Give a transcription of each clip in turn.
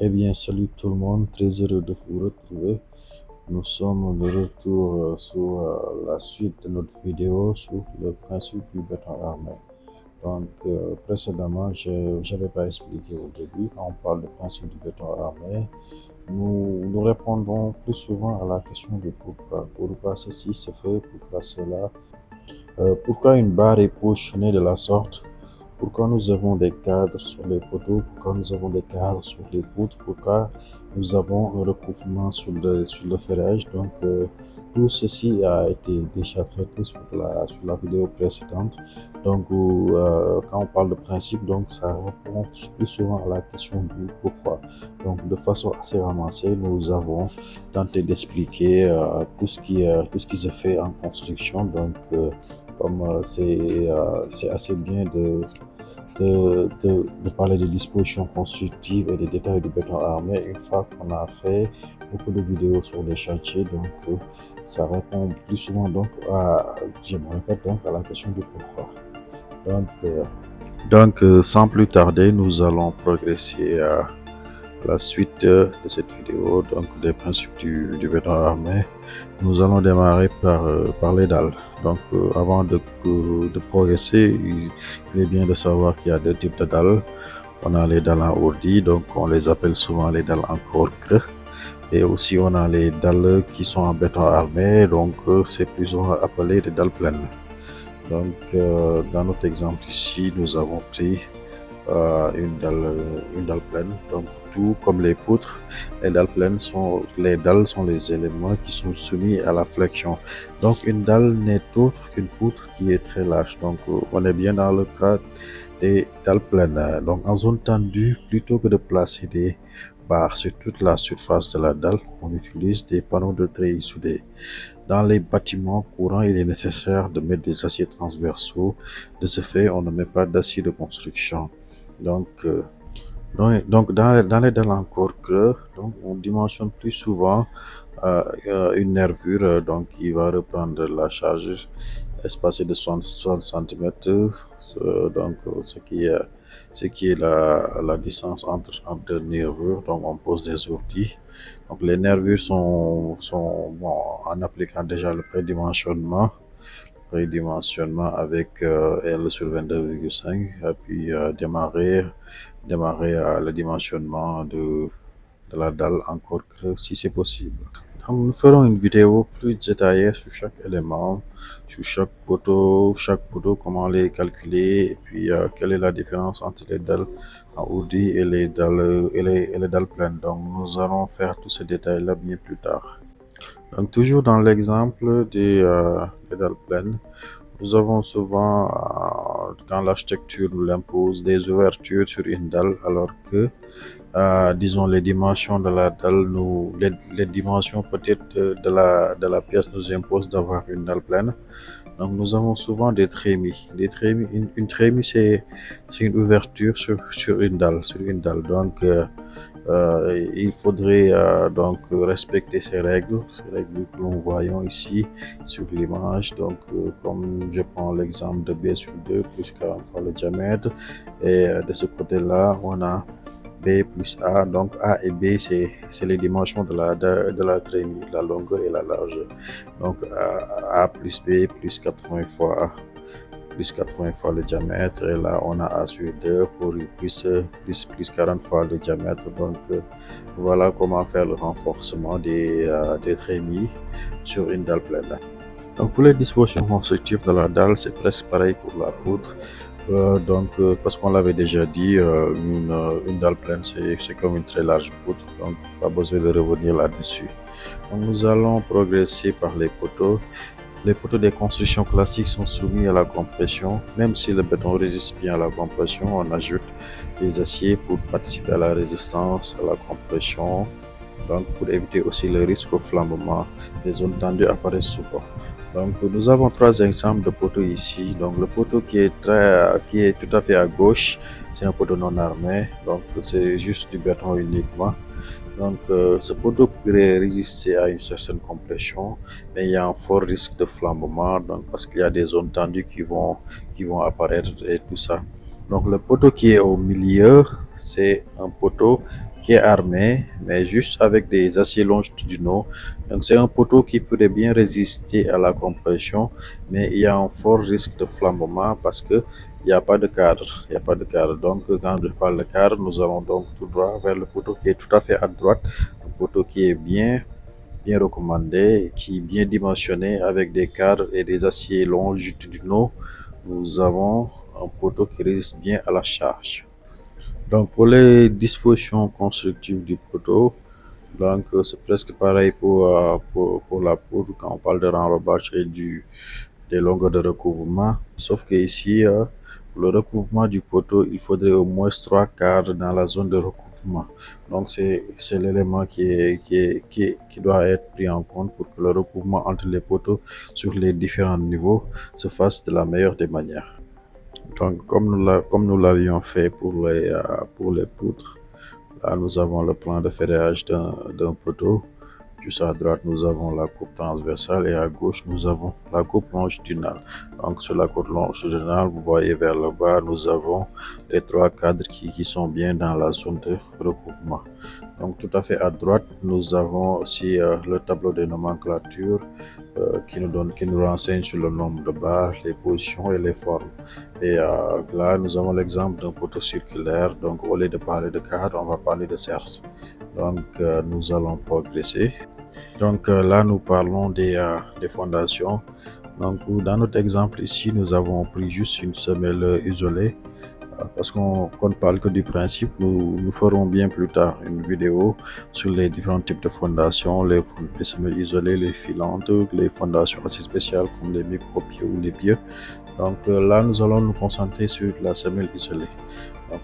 Eh bien, salut tout le monde, très heureux de vous retrouver. Nous sommes de retour sur la suite de notre vidéo sur le principe du béton armé. Donc, précédemment, je n'avais pas expliqué au début, quand on parle du principe du béton armé, nous répondons plus souvent à la question de pourquoi. Pourquoi ceci se fait, pourquoi cela, pourquoi une barre est positionnée de la sorte, pourquoi nous avons des cadres sur les poteaux, pourquoi nous avons des cadres sur les poutres, pourquoi nous avons un recouvrement sur le ferrage. Donc, tout ceci a été déjà traité sur la vidéo précédente. Donc, quand on parle de principe, donc ça répond plus souvent à la question du pourquoi. Donc, de façon assez ramassée, nous avons tenté d'expliquer tout ce qui se fait en construction. Donc, comme c'est assez bien de parler des dispositions constructives et des détails du béton armé une fois qu'on a fait beaucoup de vidéos sur les chantiers. Donc, ça répond plus souvent donc je me répète donc à la question du pourquoi. Donc, sans plus tarder, nous allons progresser à la suite de cette vidéo, donc des principes du béton armé. Nous allons démarrer par les dalles. Donc, avant de progresser, il est bien de savoir qu'il y a deux types de dalles. On a les dalles en ordi, donc on les appelle souvent les dalles en cork. Et aussi, on a les dalles qui sont en béton armé, donc c'est plus souvent appelé des dalles pleines. Donc, dans notre exemple ici, nous avons pris une dalle pleine. Donc, tout comme les poutres, les dalles sont les éléments qui sont soumis à la flexion. Donc, une dalle n'est autre qu'une poutre qui est très large. Donc, on est bien dans le cas des dalles pleines. Donc, en zone tendue, plutôt que de placer des barres sur toute la surface de la dalle, on utilise des panneaux de treillis soudés. Dans les bâtiments courants, il est nécessaire de mettre des aciers transversaux. De ce fait, on ne met pas d'acier de construction. Donc, dans les dalles encore creux, donc, on dimensionne plus souvent une nervure donc, qui va reprendre la charge espacée de 60 cm, donc ce qui est la distance entre deux nervures. Donc, on pose des orties. Donc, les nervures sont bon, en appliquant déjà le prédimensionnement avec L sur 22,5, et puis démarrer le dimensionnement de la dalle encore creux si c'est possible. Donc, nous ferons une vidéo plus détaillée sur chaque élément, sur chaque poteau, comment les calculer, et puis quelle est la différence entre les dalles en Audi et et les dalles pleines. Donc, nous allons faire tous ces détails-là bien plus tard. Donc, toujours dans l'exemple des dalles pleines, nous avons souvent, quand l'architecture nous l'impose, des ouvertures sur une dalle, alors que, disons, les dimensions de la dalle, les dimensions peut-être de la pièce nous imposent d'avoir une dalle pleine. Donc, nous avons souvent des trémies. Une trémie, c'est une ouverture sur une dalle, Donc, il faudrait donc respecter ces règles que nous voyons ici sur l'image. Donc, comme je prends l'exemple de B sur 2 plus 40 fois le diamètre, et de ce côté-là, on a B plus A. Donc, A et B, c'est les dimensions de la trémie, la longueur et la largeur. Donc, A plus B plus 80 fois le diamètre, et là on a A sur 2 pour plus 40 fois le diamètre. Donc, voilà comment faire le renforcement des trémies sur une dalle pleine. Donc, pour les dispositions constructives de la dalle, c'est presque pareil pour la poutre. Parce qu'on l'avait déjà dit, une dalle pleine, c'est comme une très large poutre, donc pas besoin de revenir là-dessus. Donc, nous allons progresser par les poteaux. Les poteaux des constructions classiques sont soumis à la compression. Même si le béton résiste bien à la compression, on ajoute des aciers pour participer à la résistance à la compression. Donc, pour éviter aussi le risque au flambement, les zones tendues apparaissent souvent. Donc, nous avons trois exemples de poteaux ici. Donc, le poteau qui est tout à fait à gauche, c'est un poteau non armé. Donc, c'est juste du béton uniquement. Donc, ce poteau pourrait résister à une certaine compression, mais il y a un fort risque de flambement, donc, parce qu'il y a des zones tendues qui vont apparaître et tout ça. Donc, le poteau qui est au milieu, c'est un poteau qui est armé, mais juste avec des aciers longitudinaux. Donc c'est un poteau qui pourrait bien résister à la compression, mais il y a un fort risque de flambement parce que il n'y a pas de cadre. Il n'y a pas de cadre. Donc quand je parle de cadre, nous allons donc tout droit vers le poteau qui est tout à fait à droite, un poteau qui est bien recommandé, qui est bien dimensionné avec des cadres et des aciers longitudinaux. Nous avons un poteau qui résiste bien à la charge. Donc pour les dispositions constructives du poteau, donc c'est presque pareil pour la poudre quand on parle de renrobage et des longueurs de recouvrement, sauf que ici, pour le recouvrement du poteau, il faudrait au moins 3 cadres dans la zone de recouvrement. Donc c'est l'élément qui doit être pris en compte pour que le recouvrement entre les poteaux sur les différents niveaux se fasse de la meilleure des manières. Donc comme nous l'avions fait pour les poutres, là nous avons le plan de ferrage d'un poteau. Juste à droite, nous avons la coupe transversale et à gauche, nous avons la coupe longitudinale. Donc sur la coupe longitudinale, vous voyez vers le bas, nous avons les 3 cadres qui sont bien dans la zone de recouvrement. Donc tout à fait à droite, nous avons aussi le tableau de nomenclature qui nous renseigne sur le nombre de barres, les positions et les formes. Et là, nous avons l'exemple d'un poteau circulaire. Donc au lieu de parler de cadre, on va parler de cerce. Donc nous allons progresser. Donc là, nous parlons des fondations. Donc dans notre exemple ici, nous avons pris juste une semelle isolée parce qu'on ne parle que du principe. Nous ferons bien plus tard une vidéo sur les différents types de fondations, les semelles isolées, les filantes, les fondations assez spéciales comme les micro-pieux ou les pieux. Donc là, nous allons nous concentrer sur la semelle isolée. Donc,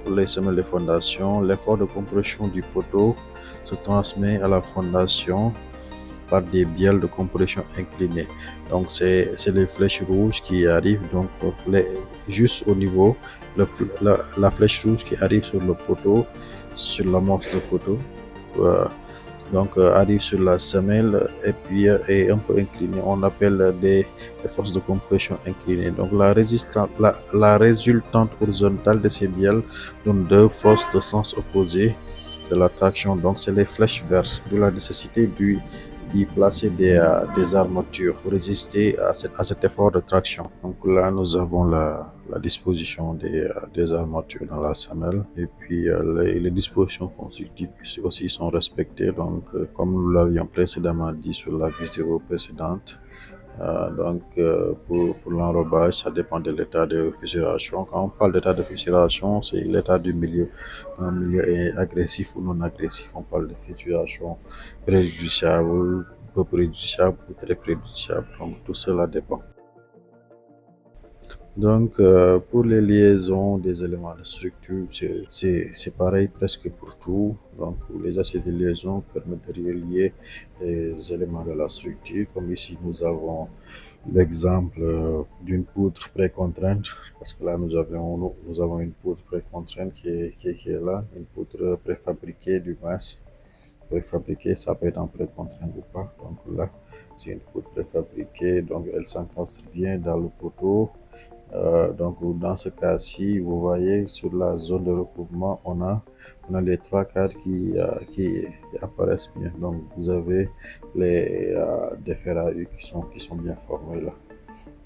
pour les semelles de fondation, l'effort de compression du poteau se transmet à la fondation par des bielles de compression inclinées. Donc c'est les flèches rouges qui arrivent donc juste au niveau, la flèche rouge qui arrive sur le poteau, sur l'amorce de poteau. Euh, donc arrive sur la semelle et puis est un peu incliné. On appelle des forces de compression inclinées. Donc la résultante horizontale de ces bielles donne 2 forces de sens opposé de la traction. Donc c'est les flèches vertes, de la nécessité d'y placer des armatures pour résister à cet effort de traction. Donc là, nous avons la disposition des armatures dans la semelle et puis les dispositions constructives ici aussi sont respectées. Donc, comme nous l'avions précédemment dit sur la vidéo précédente, pour l'enrobage, ça dépend de l'état de fissuration. Quand on parle d'état de fissuration, c'est l'état du milieu. Un milieu est agressif ou non agressif. On parle de fissuration préjudiciable, peu préjudiciable ou très préjudiciable. Donc tout cela dépend. Donc, pour les liaisons des éléments de structure, c'est pareil presque pour tout. Donc, les aciers de liaison permettent de relier les éléments de la structure. Comme ici, nous avons l'exemple d'une poutre précontrainte, parce que là, nous avons une poutre précontrainte qui est là, une poutre préfabriquée du moins. Préfabriquée, ça peut être en précontrainte ou pas. Donc là, c'est une poutre préfabriquée, donc elle s'encastre bien dans le poteau. Donc dans ce cas-ci, vous voyez sur la zone de recouvrement, on a les 3 cadres qui apparaissent bien. Donc vous avez des fers à U qui sont bien formés là.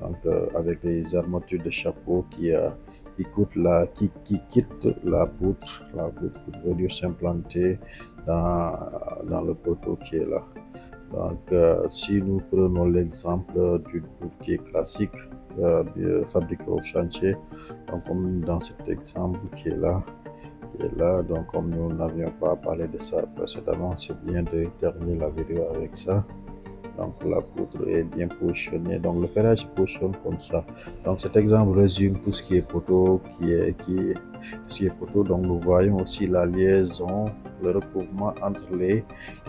Donc avec des armatures de chapeau qui quittent la poutre pour venir s'implanter dans le poteau qui est là. Donc, si nous prenons l'exemple d'une poutre qui est classique, fabriquée au chantier, donc comme dans cet exemple qui est là, donc comme nous n'avions pas parlé de ça précédemment, c'est bien de terminer la vidéo avec ça. Donc la poutre est bien positionnée, donc le ferrage se positionne comme ça. Donc cet exemple résume tout ce qui est poteau, tout ce qui est poteau. Donc nous voyons aussi la liaison, le recouvrement entre les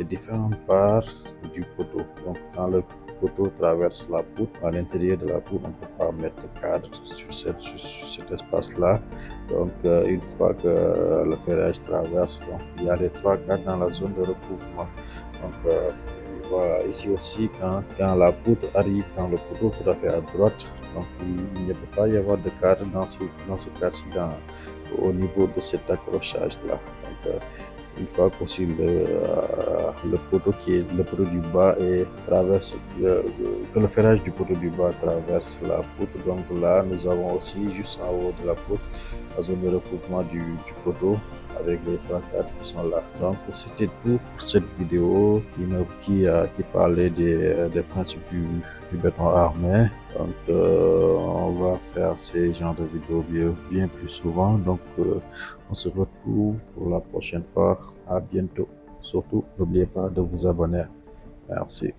différentes parts du poteau. Donc quand le poteau traverse la poutre, à l'intérieur de la poutre, on ne peut pas mettre de cadre sur cet espace-là. Donc une fois que le ferrage traverse, donc, il y a les 3 cadres dans la zone de recouvrement. Donc voilà, ici aussi, quand la poutre arrive dans le poteau tout à fait à droite, donc il ne peut pas y avoir de cadre dans ce cas-ci au niveau de cet accrochage-là. Donc, une fois qu'aussi le poteau le poteau du bas et traverse que le ferrage du poteau du bas traverse la poutre. Donc là, nous avons aussi juste en haut de la poutre la zone de recouvrement du poteau avec les 3-4 qui sont là. Donc c'était tout pour cette vidéo qui parlait des principes du béton armé. Donc on va faire ces genres de vidéos bien plus souvent. Donc on se retrouve pour la prochaine fois. À bientôt. Surtout, n'oubliez pas de vous abonner. Merci.